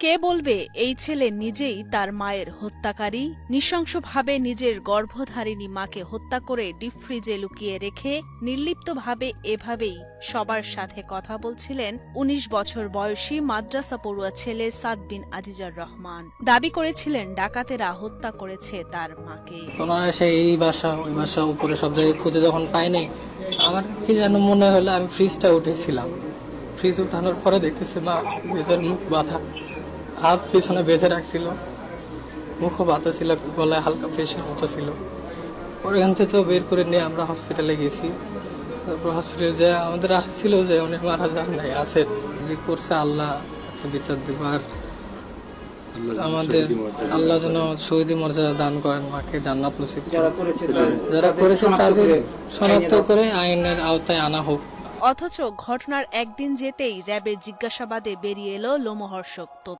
কে বলবে এই ছেলে নিজেই তার মায়ের হত্যাকারী? নৃশংসভাবে নিজের গর্ভধারিণী মাকে হত্যা করে ডিপ ফ্রিজে লুকিয়ে রেখে নির্লিপ্তভাবে এভাবেই সবার সাথে কথা বলছিলেন ১৯ বছর বয়সী মাদ্রাসা পড়ুয়া ছেলে সাদ বিন আজিজার রহমান। দাবি করেছিলেন ডাকাতেরা হত্যা করেছে তার মাকে। ওনারা সেই বাসা ওই বাসা উপরে সব জায়গায় খুঁজে যখন পাইনি, আমার কি যেন মনে হলো আমি ফ্রিজটা উঠেছিলাম। ফ্রিজ উঠানোর পরে দেখতেছি মা নিজের মুখ বাঁধা, হাত পিছনে বেঁধে রাখছিল, মুখও বাতা ছিল, গলায় হালকা প্রেশার মতো ছিল। ওখান থেকে তো বের করে নিয়ে আমরা হসপিটালে গেছি। তারপর হসপিটালে যে আমাদের আসছিল যে উনি মারা যান নাই, আছে যে করছে আল্লাহ বিচার দিব। আর আমাদের আল্লাহ যেন শহীদ মর্যাদা দান করেন, মাকে জান্নাত নসিব করেন। যারা করেছে তাদের শনাক্ত করে আইনের আওতায় আনা হোক। অথচ ঘটনার একদিন যেতেই র্যাবের জিজ্ঞাসাবাদে বেরিয়ে এলো লোমহর্ষক তথ্য।